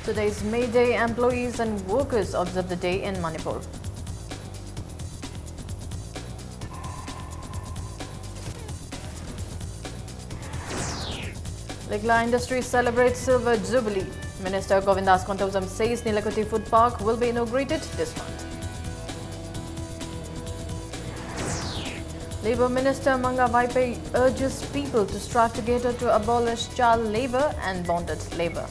Today's May Day, employees and workers observe the day in Manipur. Ligla Industries celebrates Silver Jubilee. Minister Govindas Kontosam says Nilakoti Food Park will be inaugurated this month. Labour Minister Manga Vaipai urges people to strive together to abolish child labour and bonded labour.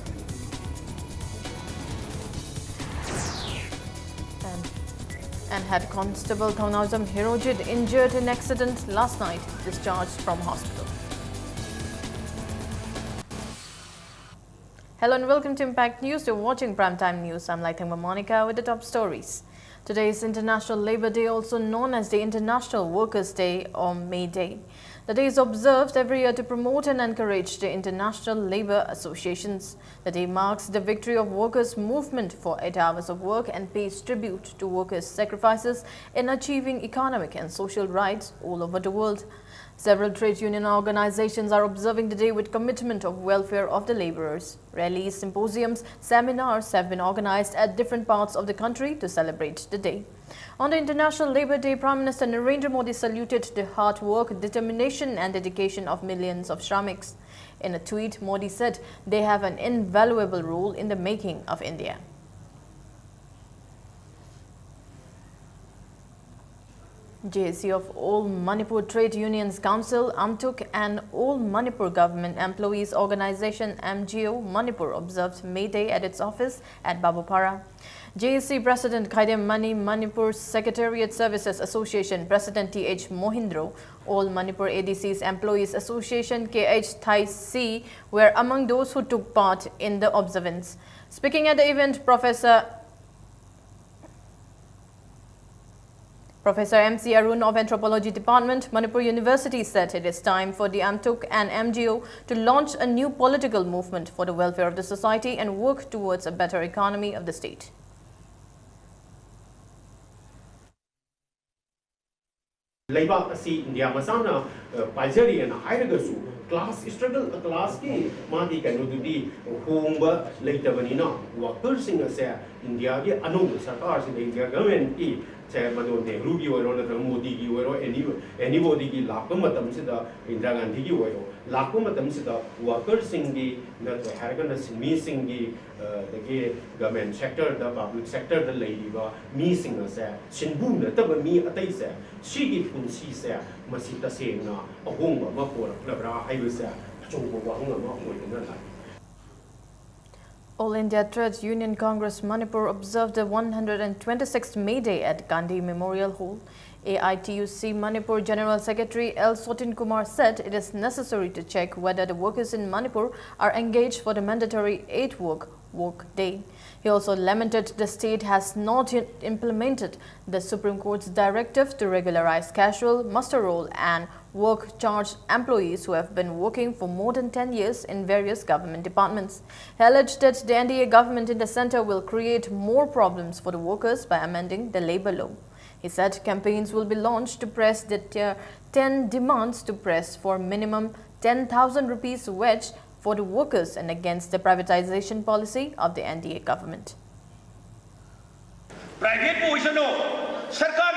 And Head Constable Thonazam Hirojid injured in accident last night, discharged from hospital. Hello and welcome to Impact News. You're watching Primetime News. I'm Laithangma Monica with the top stories. Today is International Labour Day, also known as the International Workers' Day or May Day. The day is observed every year to promote and encourage the international labour associations. The day marks the victory of workers' movement for 8 hours of work and pays tribute to workers' sacrifices in achieving economic and social rights all over the world. Several trade union organizations are observing the day with commitment of welfare of the laborers. Rallies, symposiums, seminars have been organized at different parts of the country to celebrate the day. On the International Labour Day, Prime Minister Narendra Modi saluted the hard work, determination and dedication of millions of Shramiks. In a tweet, Modi said they have an invaluable role in the making of India. JSC of All Manipur Trade Unions Council, AMTUK, and All Manipur Government Employees Organization, MGO, Manipur observed May Day at its office at Babupara. JSC President Khaidem Mani, Manipur Secretariat Services Association President T.H. Mohindro, All Manipur ADC's Employees Association K.H. Thai C were among those who took part in the observance. Speaking at the event, Professor M.C. Arun of Anthropology Department, Manipur University said it is time for the AMTUK and MGO to launch a new political movement for the welfare of the society and work towards a better economy of the state. Labour India Masana Pajari and Hidagasu class struggle a class ki Madi Kanudi whom later Vanina workers in a India Anu Sakars in the India government Madon de Rugi or Modi or anybody Lakumatam Sida in Dragantigi or Lakumatam Sida workers in the Haragan missing the gay government sector, the public sector, the lady missing us, Shinbun, the Taba me a taser, she give Punsi say, Masita saying, a home, Mapur, Labra, I was a Chungo. All India Trade Union Congress Manipur observed the 126th May Day at Gandhi Memorial Hall. AITUC Manipur General Secretary L. Sotin Kumar said it is necessary to check whether the workers in Manipur are engaged for the mandatory 8-work day. He also lamented the state has not yet implemented the Supreme Court's directive to regularize casual, muster roll and work charge employees who have been working for more than 10 years in various government departments. He alleged that the NDA government in the centre will create more problems for the workers by amending the labour law. He said campaigns will be launched to press the Tier 10 demands to press for minimum 10,000 rupees wage for the workers and against the privatization policy of the NDA government. Private position, Sarkar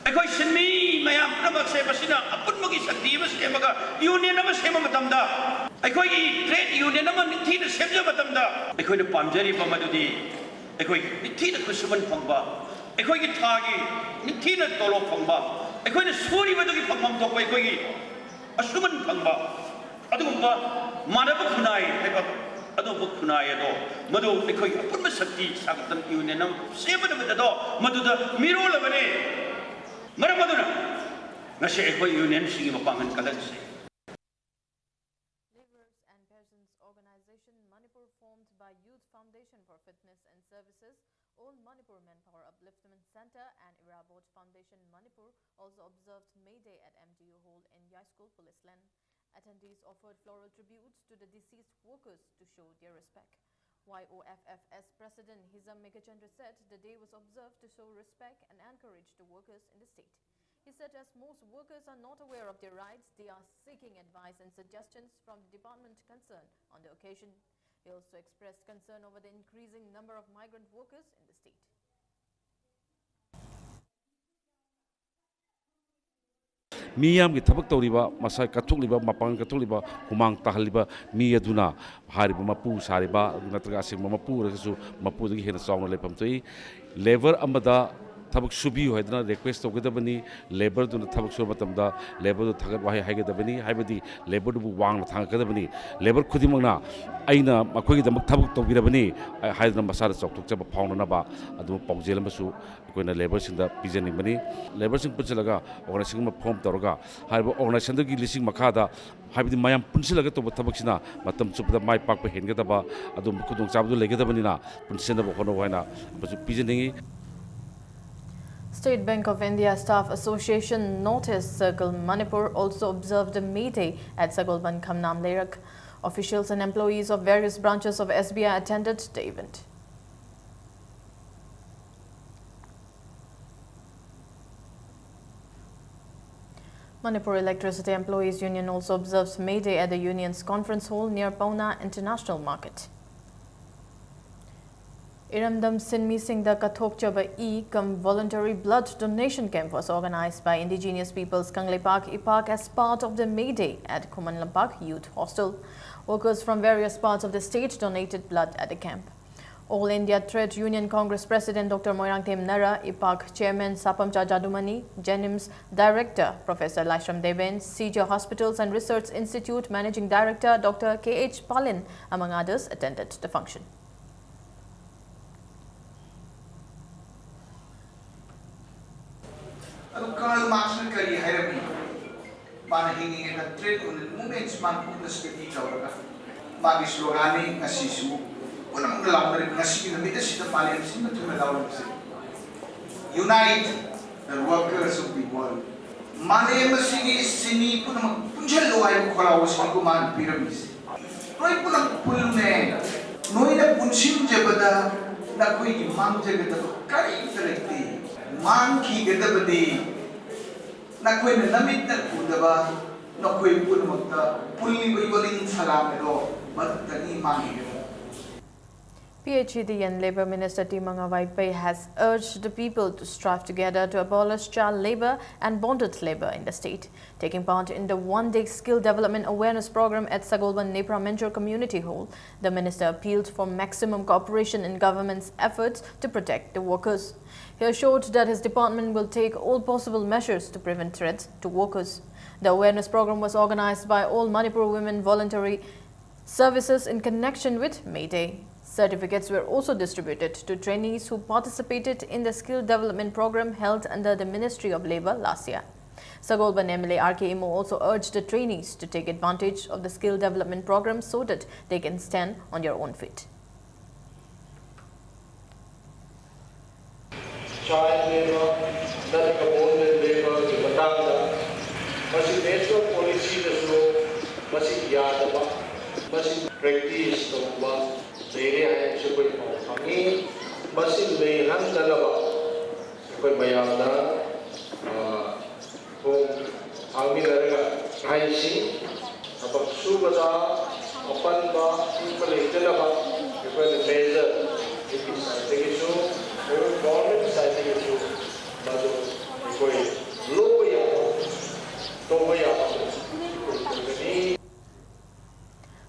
Ekoi Sinmi, Mayam Namak Sebasina, Aputmaki Sandiva Semaga, Union of Sematamda, Ekoi Trade Union of Tina Sematamda, Ekoi the Pamjari Pamadudi, Ekoi Tina Kusuman Pamba, Ekoi Tagi, Nitina Tolo Pamba, Ekoi the Suri Veduki Pambam Toko Ekoi, Asuman Pamba, Adumba, Madabu Kunai, Adobo Kunai, Madu, Ekoi, Pumasati, Sakatan Union of Seven with the door, Maduda, Miro Lavane. Maramaduna, Nasa Ekoi Union, Singing Mapang and Kalansi. Labourers and Peasants Organization Manipur, formed by Youth Foundation for Fitness and Services, All Manipur Manpower Upliftment Center and Irabot Foundation Manipur also observed May Day at MGO Hall in Yaiskul Police Land. Attendees offered floral tributes to the deceased workers to show their respect. YOFFS President Hizam Megachandra said the day was observed to show respect and encourage the workers in the state. He said as most workers are not aware of their rights, they are seeking advice and suggestions from the department concerned on the occasion. He also expressed concern over the increasing number of migrant workers in the state. ꯃꯤꯌꯥꯝꯒꯤ ꯊꯕꯛ ꯇꯧꯔꯤꯕ ꯃꯁꯥ ꯀꯠꯊꯣꯛꯂꯤꯕ ꯃꯄꯥꯡꯒꯜ ꯀꯠꯊꯣꯛꯂꯤꯕ ꯍꯨꯃꯥꯡ ꯇꯥꯍꯜꯂꯤꯕ ꯃꯤ ꯑꯗꯨꯅ ꯍꯥꯏꯔꯤꯕ ꯃꯄꯨ ꯁꯥꯔꯤꯕ ꯅꯠꯇ꯭ꯔꯒ ꯑꯁꯦꯡꯕ ꯃꯄꯨ ꯑꯣꯏꯔꯒꯁꯨ ꯃꯄꯨꯗꯒꯤ ꯍꯦꯟꯅ ꯆꯥꯎꯅ ꯂꯩꯐꯝ ꯊꯣꯛꯏ ꯂꯦꯕꯔ ꯑꯃꯗ ꯊꯕꯛ ꯁꯨꯕꯤꯌꯨ ꯍꯥꯏꯗꯅ ꯔꯤꯀ꯭ꯋꯦꯁ ꯇꯧꯒꯗꯕꯅꯤ ꯂꯦꯕꯔꯗꯨꯅ ꯊꯕꯛ ꯁꯨꯕ ꯃꯇꯝꯗ ꯂꯦꯕꯔꯗꯨ ꯊꯥꯒꯠ ꯋꯥꯍꯩ ꯍꯥꯏꯒꯗꯕꯅꯤ ꯍꯥꯏꯕꯗꯤ ꯂꯦꯕꯔꯗꯨꯕꯨ ꯋꯥꯡꯅ ꯊꯥꯡꯒꯠꯀꯗꯕꯅꯤ ꯂꯦꯕꯔ ꯈꯨꯗꯤꯡꯃꯛꯅ ꯑꯩꯅ ꯃꯈꯣꯏꯒꯤꯗꯃꯛ ꯊꯕꯛ ꯇꯧꯕꯤꯔꯕꯅꯤ ꯍꯥꯏꯗꯅ ꯃꯁꯥꯗ ꯆꯥꯎꯊꯣꯛꯆꯕ ꯐꯥꯎꯅꯅꯕ ꯑꯗꯨꯝ ꯄꯥꯎꯖꯦꯜ ꯑꯃꯁꯨ ꯑꯩꯈꯣꯏꯅ ꯂꯦꯕꯔꯁꯤꯡꯗ ꯄꯤꯖꯅꯤꯡꯕꯅꯤ ꯂꯦꯕꯔꯁꯤꯡ ꯄꯨꯟꯁꯤꯜꯂꯒ ꯑꯣꯔꯒꯅꯥꯏꯖꯦꯁꯟ ꯑꯃ ꯐꯣꯔꯝ ꯇꯧꯔꯒ ꯍꯥꯏꯔꯤꯕ ꯑꯣꯔꯒꯅꯥꯏꯖꯦꯁꯟꯗꯨꯒꯤ ꯂꯤꯁꯤꯡ ꯃꯈꯥꯗ ꯍꯥꯏꯕꯗꯤ ꯃꯌꯥꯝ ꯄꯨꯟꯁꯤꯜꯂꯒ ꯇꯧꯕ ꯊꯕꯛꯁꯤꯅ ꯃꯇꯝ ꯆꯨꯞꯄꯗ ꯃꯥꯏ ꯄꯥꯛꯄ ꯍꯦꯟꯒꯗꯕ ꯑꯗꯨꯝꯕ ꯈꯨꯗꯣꯡꯆꯥꯕꯗꯨ ꯂꯩꯒꯗꯕꯅꯤꯅ ꯄꯨꯟꯁꯤꯟꯅꯕ ꯍꯣꯠꯅꯧ ꯍꯥꯏꯅ ꯄꯤꯖꯅꯤꯡꯉꯤ. State Bank of India Staff Association Notice Circle Manipur also observed a May Day at Sagolban Khamnam Leirak. Officials and employees of various branches of SBI attended the event. Manipur Electricity Employees Union also observes May Day at the union's conference hall near Pauna International Market. Iramdam Sinmi Singda Kathokchaba E cum voluntary blood donation camp was organized by indigenous peoples Kangleipak Ipak as part of the May Day at Kumanlampak Youth Hostel. Workers from various parts of the state donated blood at the camp. All India Trade Union Congress President Dr. Moirangthem Nara, IPAC Chairman Sapamcha Jadumani, Jenims Director Professor Laishram Deben, CJ Hospitals and Research Institute Managing Director Dr. K.H. Palin, among others, attended the function. Karl Marx ne kari hayami man hinging in a trade on the movements man put the spiti tawra man is logani asisu unang lamber ngasi na mita sita palian sina tu melawang se unite the workers of the world mane masigi sini punang punjal loay kholawas ko man pyramids noi punang pulne noi na punsim jabada na koi mang jagata kari tarekti man ki gedabadi na koi na namit na kudaba na koi punamagta pulli bai waling salamero madani mangi. PHED and Labour Minister Timanga Vaipai has urged the people to strive together to abolish child labour and bonded labour in the state. Taking part in the one-day skill development awareness program at Sagolban Nepra Menjor Community Hall, the minister appealed for maximum cooperation in government's efforts to protect the workers. He assured that his department will take all possible measures to prevent threats to workers. The awareness program was organised by all Manipur Women Voluntary Services in connection with May Day. Certificates were also distributed to trainees who participated in the skill development program held under the Ministry of Labour last year. Sagolban MLA R.K. Imo also urged the trainees to take advantage of the skill development program so that they can stand on their own feet. Child labor, nothing bonded labor, the matanga, masi national policy the slow, masi yadaba, masi practice the one, the area and super kami, masi lay hand dalaba, koi mayamna, kung ami daraga, kaisi, apag subada, apan ba, ipalay dalaba, koi the measure, it is so. Government decided to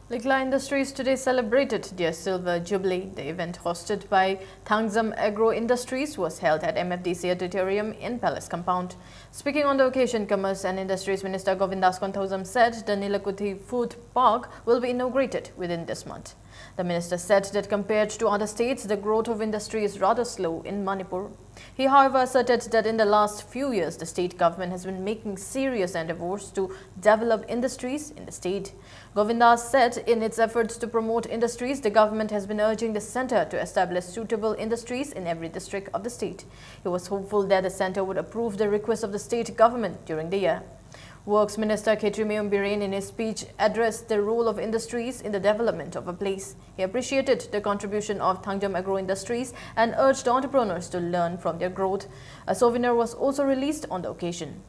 Likla Industries today celebrated their Silver Jubilee. The event hosted by Thangzam Agro Industries was held at MFDC Auditorium in Palace Compound. Speaking on the occasion, Commerce and Industries Minister Govindas Konthausam said the Nilakuthi Food Park will be inaugurated within this month. The minister said that compared to other states, the growth of industry is rather slow in Manipur. He, however, asserted that in the last few years, the state government has been making serious endeavors to develop industries in the state. Govindas said in its efforts to promote industries, the government has been urging the centre to establish suitable industries in every district of the state. He was hopeful that the centre would approve the request of the state government during the year. Works Minister Khetrimayum Biren in his speech addressed the role of industries in the development of a place. He appreciated the contribution of Thangzam Agro Industries and urged entrepreneurs to learn from their growth. A souvenir was also released on the occasion.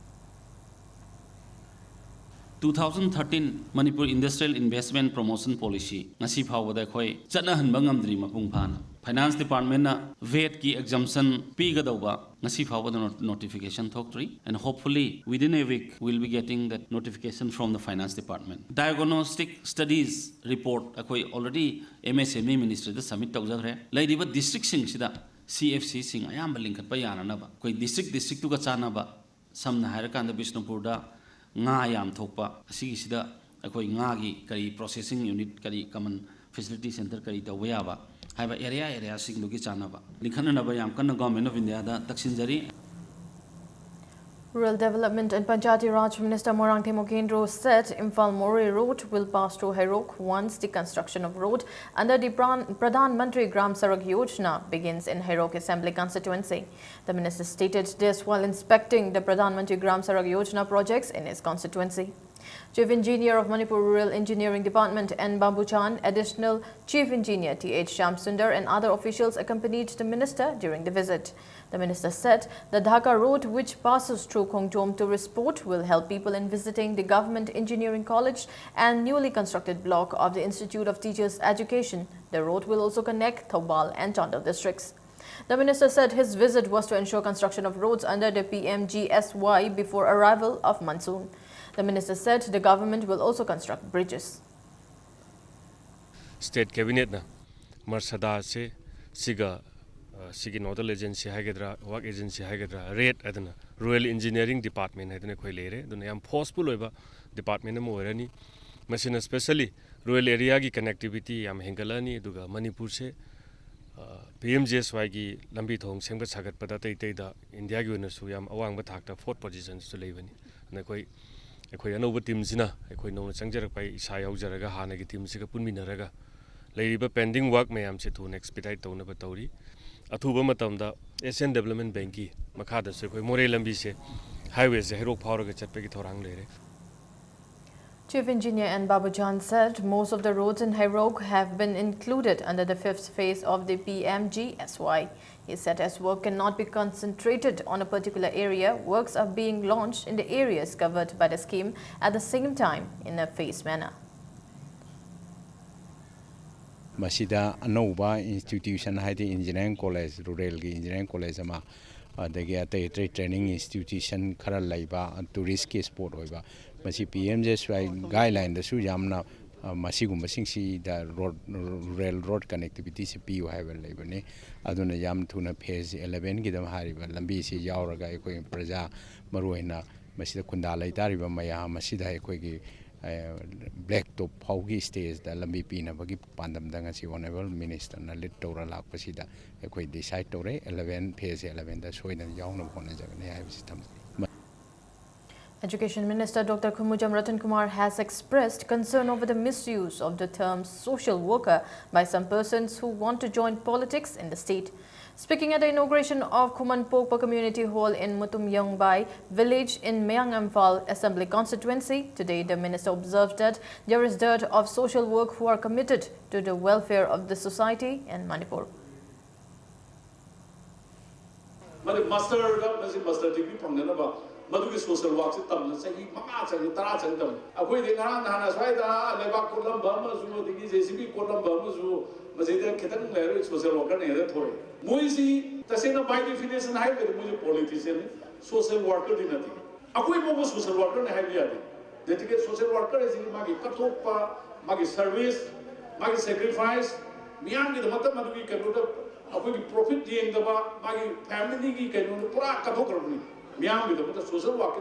2013 Manipur Industrial Investment Promotion Policy ngasi phawada khoi chana hanba ngamdri mapung phana Finance Department na VAT ki exemption pigadawba ngasi phawada notification thoktree, and hopefully within a week we'll be getting that notification from the Finance Department. Diagnostic studies report akhoi already MSME Ministry da submit tawjagre laidiba district sing sida CFC sing ayam lingkat pa yananaba koi district tu ka chanaba samna hairakanda Bishnupur da nga yam thokpa asigi sida akhoi nga gi kari processing unit kari common facility center kari tawayaba haiba area sing dugi chanaba likhananaba yam kanna Government of India da taksinjari. Rural Development and Panchayati Raj Minister Morangthe Mokendro said Imphal More Road will pass through Hairok once the construction of road under the Pradhan Mantri Gram Sarak Yojana begins in Hairok Assembly constituency. The minister stated this while inspecting the Pradhan Mantri Gram Sarak Yojana projects in his constituency. Chief Engineer of Manipur Rural Engineering Department N. Babu Chan, Additional Chief Engineer T.H. Shamsundar and other officials accompanied the minister during the visit. The minister said the Dhaka road, which passes through Khongtom Tourist Port, will help people in visiting the Government Engineering College and newly constructed block of the Institute of Teachers Education. The road will also connect Thoubal and Chandel districts. The minister said his visit was to ensure construction of roads under the PMGSY before arrival of monsoon. The minister said the government will also construct bridges. State Cabinet na Marsada se siga sigi nodal agency hagadra work agency hagadra rate adana Rural Engineering Department hadana khoi lere duna yam forceful oiba department mo orani machine especially rural area gi connectivity yam hengalani duga Manipur se PMGSY gi lambi thong sengba sagat pada tai da India gi ona su yam awang ba thakta 4th position su leibani na khoi akhoi anoba team sina akhoi no changjarak pai isa yaujaraga hana gi team siga punminaraga leiba pending work mayam se thun expedite tawna ba tawri athuba matamda Asian Development Bank ki makhada se khoi more lambi se highway se Hairok phawraga chatpe gi thorang lere. Chief Engineer N. Babu Chan said most of the roads in Hairok have been included under the 5th phase of the PMGSY. He said as work cannot be concentrated on a particular area, works are being launched in the areas covered by the scheme at the same time in a phased manner. Masida Anova institution haidi engineering college rural engineering college ama adagi training institution khara laiba tourist ke sport hoiba masi PMGSY guideline da su yamna masigum singsi da rural road connectivity se pi haiba laibane aduna yam thuna phase 11 gidam hariba lambi se yauraga ekoi praja maruina masida kunda laitariba maya masida ekoi gi black top phaugi stage da lambi pina bagi pandam danga si honorable minister na lit tora lak pasida ekoi decide tore 11 phase 11 da soina yauna hona jagane hai system. Education Minister Dr. Khumujam Ratan Kumar has expressed concern over the misuse of the term social worker by some persons who want to join politics in the state. Speaking at the inauguration of Khuman Pokpa Community Hall in Mutumyongbai village in Meang Imphal Assembly constituency, today the minister observed that there is dearth of social work who are committed to the welfare of the society in Manipur. Master degree from the Maduki social work system, saying Mamma and Taras and them. Away the Nana Swida, Leva Columba, the JCB Columba, Mazida Ketan, social worker, and the toy. Muisi, the same by definition, I will politician, social worker dignity. Away more social worker and heavy. They take social worker as in Magi Katopa, Magi service, Magi sacrifice, Miangi the Matamaduki can do the profit in the Magi family can do the Pra Katoka. Social work,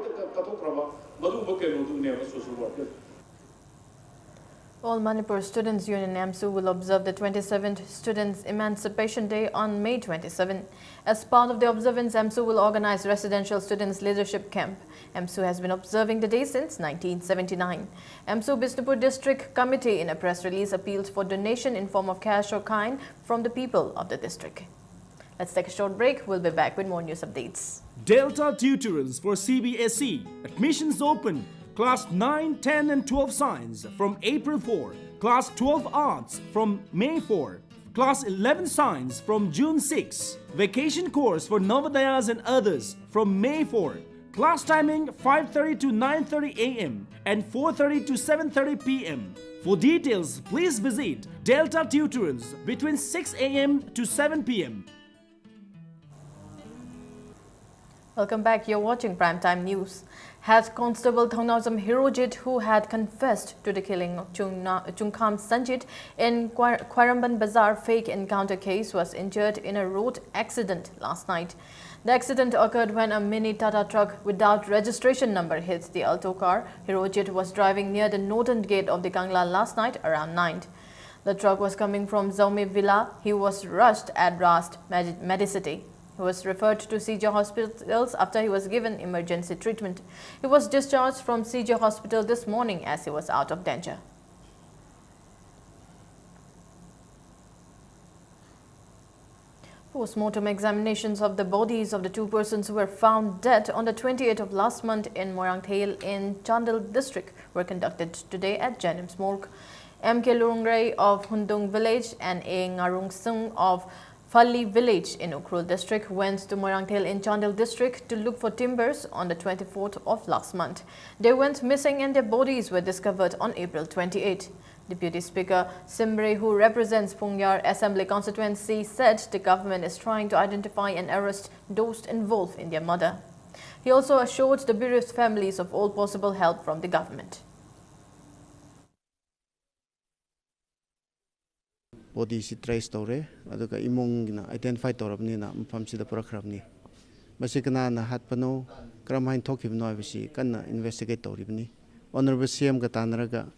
All Manipur Students Union AMSU will observe the 27th Students' Emancipation Day on May 27. As part of the observance, AMSU will organize Residential Students Leadership Camp. AMSU has been observing the day since 1979. AMSU Bishnupur District Committee in a press release appealed for donation in form of cash or kind from the people of the district. Let's take a short break. We'll be back with more news updates. Delta Tutorals for CBSE. Admissions open. Class 9, 10 and 12 Science from April 4. Class 12 Arts from May 4. Class 11 Science from June 6. Vacation course for Navodayas and others from May 4. Class timing 5:30 to 9:30 a.m. and 4:30 to 7:30 p.m. For details, please visit Delta Tutorals between 6 a.m. to 7 p.m. Welcome back. You're watching Primetime News. Head Constable Thongnawsam Hirojit, who had confessed to the killing of Chungkham Sanjit in Khairamban Bazaar fake encounter case, was injured in a road accident last night. The accident occurred when a mini Tata truck without registration number hit the Alto car. Hirojit was driving near the northern gate of the Kangla last night around 9. The truck was coming from Zaume Villa. He was rushed at Rast Medicity. He was referred to CJ hospitals after he was given emergency treatment. He was discharged from CJ hospital this morning as he was out of danger. Post-mortem examinations of the bodies of the 2 persons who were found dead on the 28th of last month in Moirangthale in Chandel district were conducted today at Jenims Morgue. M.K. Lurungray of Hundung village and A. Ngarung Sung of Falli village in Ukhrul district went to Moirangthale in Chandel district to look for timbers on the 24th of last month. They went missing and their bodies were discovered on April 28. Deputy Speaker Simbre, who represents Pungyar Assembly constituency, said the government is trying to identify and arrest those involved in their murder. He also assured the bereaved families of all possible help from the government. Body si trace tore, aduga imong na identify torabni na mafam sida purakrabni. Basi kana na hat pano kramain thokib no abisi kana investigate toribni. Honorable CM ka tanraga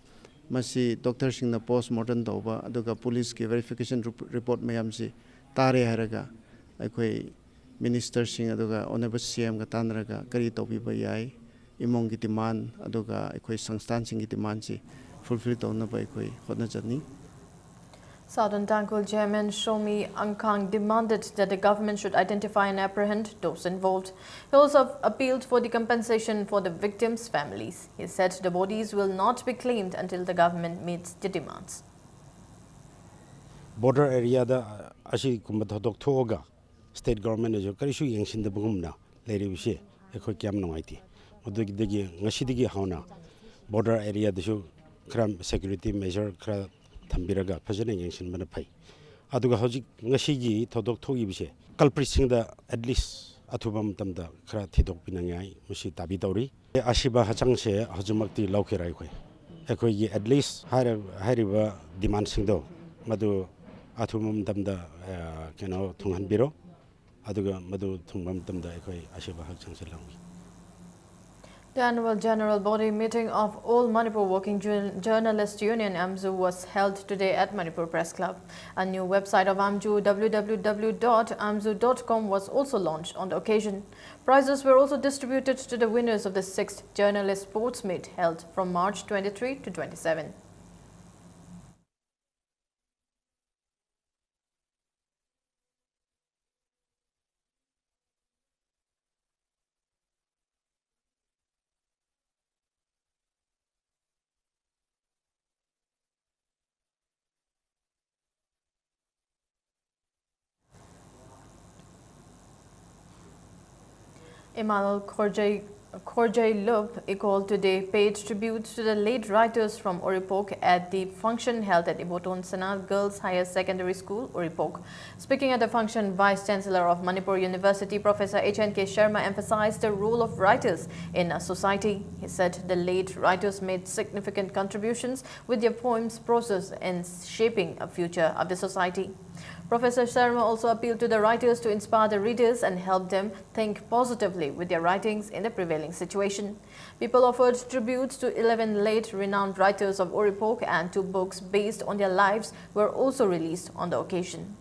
masi doctor sing na post mortem toba aduga police ki verification report mayam si tare haraga aikoi minister sing aduga honorable CM ka tanraga kari tobi ba yai imong ki demand aduga aikoi sangstan sing ki demand si fulfill tona ba aikoi hotna jatni. Southern Tangkul Chairman Shomi Angkang demanded that the government should identify and apprehend those involved. He also appealed for the compensation for the victims' families. He said the bodies will not be claimed until the government meets the demands. Border area da ashi kumbathok thoga state government jo karishu yengshin da bugumna leiri bise ekhoi kyam nongaiti modugi degi ngasidigi hauna border area da crime security measure kra thambiraga phajana yengshin bana phai aduga hojik ngasigi thodok thogi bise culprit singda at least athubam tamda khara thidok pinangai musi tabi tawri ashiba hachangse hojumakti laukerai khoi ekhoi gi at least hariba demand singdo madu athumam tamda keno thunghan biro aduga madu thungam tamda ekhoi ashiba hachangse langi. The annual general body meeting of All Manipur Working Journalists Union AMJU was held today at Manipur Press Club. A new website of AMJU, www.amju.com, was also launched on the occasion. Prizes were also distributed to the winners of the 6th Journalist Sports Meet held from March 23 to 27. Emmanuel Khorjai Lup Ecole today paid tribute to the late writers from Oripok at the function held at Iboton Sanat Girls Higher Secondary School, Oripok. Speaking at the function, Vice Chancellor of Manipur University, Professor H.N.K. Sharma, emphasized the role of writers in a society. He said the late writers made significant contributions with their poems' process in shaping a future of the society. Professor Sharma also appealed to the writers to inspire the readers and help them think positively with their writings in the prevailing situation. People offered tributes to 11 late renowned writers of Oripok, and 2 books based on their lives were also released on the occasion.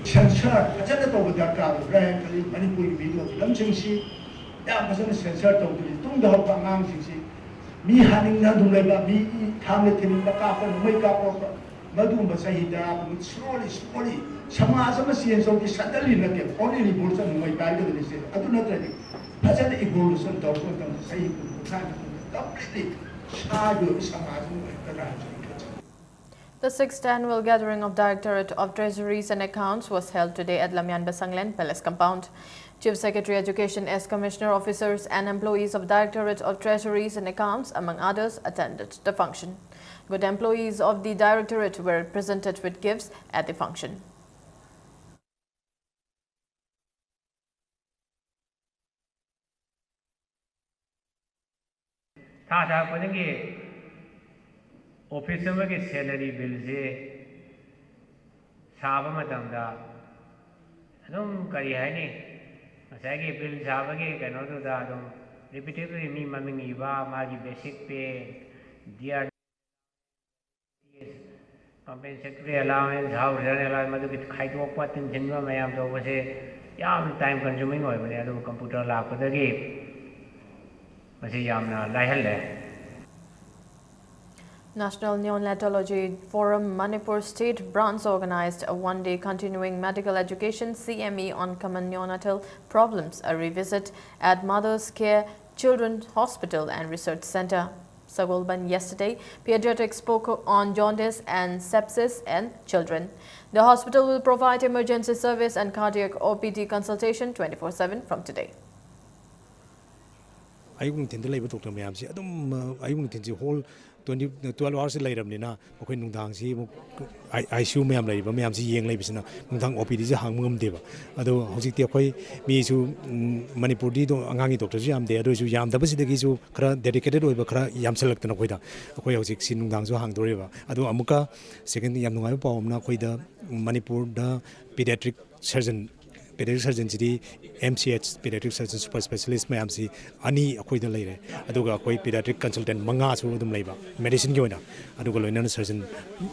Censor, fazenda to darkar, rank, Manipur video, lamchingsi, dam fazenda censor to tung the whole pangang singsi, mi haning na dumeba, mi hamletin bakapa, makeup, madum basahida, slowly, Sama Sian so suddenly not only reports on my guide to the list. I do not ready. ꯐꯖꯅ evolution ꯇꯧꯕ ꯃꯇꯝꯗ ꯆꯍꯤ ꯀꯨꯟꯊ꯭ꯔꯥ completely ꯁꯥꯗꯨ ꯁꯃꯥꯖ ꯑꯣꯏꯒꯗ꯭ꯔꯥ ꯍꯥꯏꯕꯁꯤ The 6th annual gathering of Directorate of Treasuries and Accounts was held today at Lamyan Basanglen Palace Compound. Chief Secretary Education as Commissioner Officers and employees of Directorate of Treasuries and Accounts, among others, attended the function. Good employees of the Directorate were presented with gifts at the function. Office की salary bill से साब करी है नी bill साब की कहोदुदा repeatedly मी ममिंग मागी basic pay DRS compensatory allowance house allowance मधुकी खाइदोप तीनजिनब मैम तौबसे टाइम कंज्यूमिंग होबने कंप्यूटर लापदगी लाइहल्ले. National Neonatology Forum Manipur State Branch organized a one-day continuing medical education CME on common neonatal problems, a revisit at Mother's Care Children's Hospital and Research Center. Sagolban yesterday, pediatrics spoke on jaundice and sepsis in children. The hospital will provide emergency service and cardiac OPD consultation 24/7 from today. ayung tin lei doctor mayam si adum ayung tin si whole 12 hours leiramnina mokoi nungdang si ICU mayam lei ba mayam si yeng lei bisina nungdang OPD ji hang ngam deba ado hojik ti akoi mi su Manipur di do angangi doctor ji am de ado su yam da basi de gi su khara dedicated oi ba khara yam select na koida akoi hojik si nungdang su hang dore ba ado amuka second yam nungai pa omna koida Manipur da pediatric surgeon ji MCH pediatric surgeon super specialist mayam si ani akoi da leire aduga akoi pediatric consultant manga su dum leiba medicine gi oina aduga loina surgeon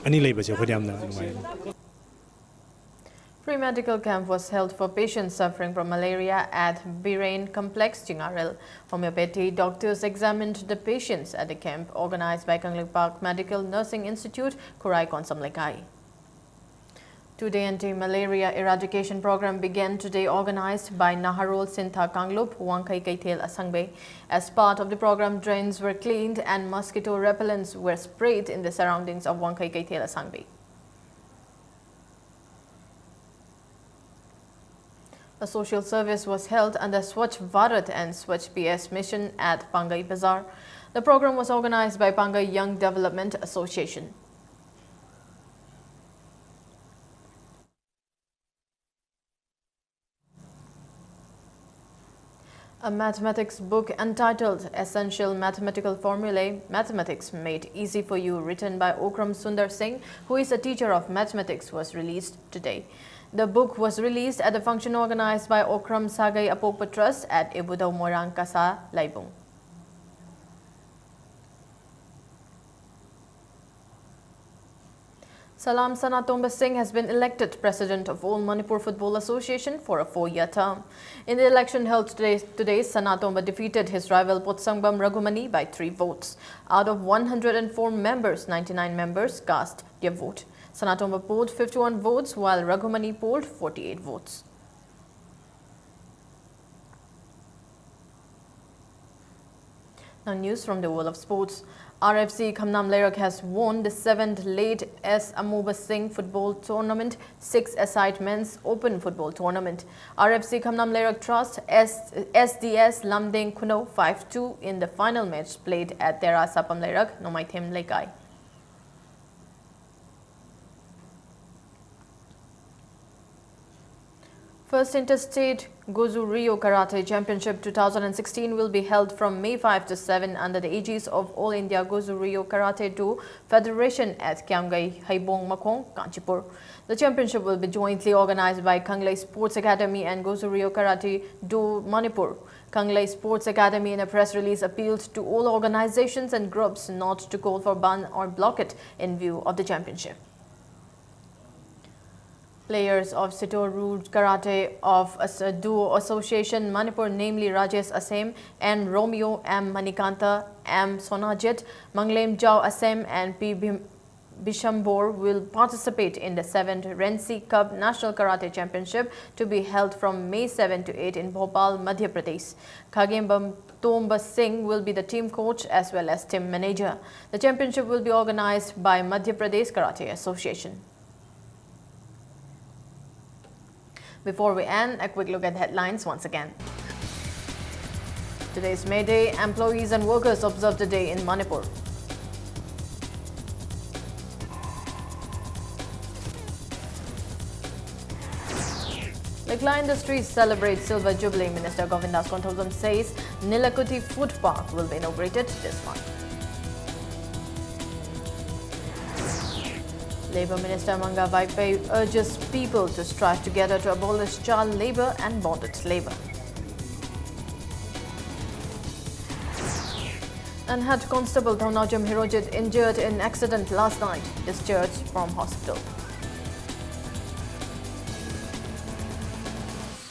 ani leiba je khodi amna nungai. Free medical camp was held for patients suffering from malaria at Birain Complex, Chingarel. Homeopathy doctors examined the patients at the camp organized by Kangling Park Medical Nursing Institute, Kurai Konsam Lekai. Two-day anti-malaria eradication program began today, organized by Naharol Sintha Kanglup, Wangkai Kaithel Asangbe. As part of the program, drains were cleaned and mosquito repellents were sprayed in the surroundings of Wangkai Kaithel Asangbe. A social service was held under Swachh Bharat and Swachh PS mission at Pangai Bazaar. The program was organized by Pangai Young Development Association. A mathematics book entitled Essential Mathematical Formulae, Mathematics Made Easy for You, written by Okram Sundar Singh, who is a teacher of mathematics, was released today. The book was released at a function organized by Okram Sagai Apokpa Trust at Ibudau Morang Kasa, Laibung. Salam Sanatomba Singh has been elected president of All Manipur Football Association for a 4-year term. In the election held today, Sanatomba defeated his rival Potsangbam Raghumani by 3 votes. Out of 104 members, 99 members cast their vote. Sanatomba polled 51 votes while Raghumani polled 48 votes. Now news from the world of sports. RFC Khamnam Lerak has won the 7th Late S. Amoba Singh Football Tournament 6-a-side Men's Open Football Tournament. RFC Khamnam Lerak Trust SDS Lamdeng Kuno 5-2 in the final match played at Tera Sapam Lerak, Nomaithem Lekai. First Interstate Gozu Rio Karate Championship 2016 will be held from May 5 to 7 under the aegis of All India Gozu Rio Karate Do Federation at Kiamgai, Haibong, Makong, Kanchipur. The championship will be jointly organized by Kanglei Sports Academy and Gozu Rio Karate Do Manipur. Kanglei Sports Academy in a press release appealed to all organizations and groups not to call for ban or block it in view of the championship. Players of Sitoru Karate of Duo Association Manipur, namely Rajesh Asem and Romeo M. Manikanta, M. Sonajit, Manglem Jao Asem and P. Bishambor will participate in the 7th Rensi Cup National Karate Championship to be held from May 7 to 8 in Bhopal, Madhya Pradesh. Khagembam Tomba Singh will be the team coach as well as team manager. The championship will be organized by Madhya Pradesh Karate Association. Before we end, a quick look at headlines once again. Today's May Day. Employees and workers observe the day in Manipur. Likla Industries celebrates Silver Jubilee. Minister Govindas Kontholam says Nilakuti Food Park will be inaugurated this month. Labour Minister Manga Vaipai urges people to strive together to abolish child labour and bonded labour. And Head Constable Dhaunajam Hirojit injured in accident last night, discharged from hospital.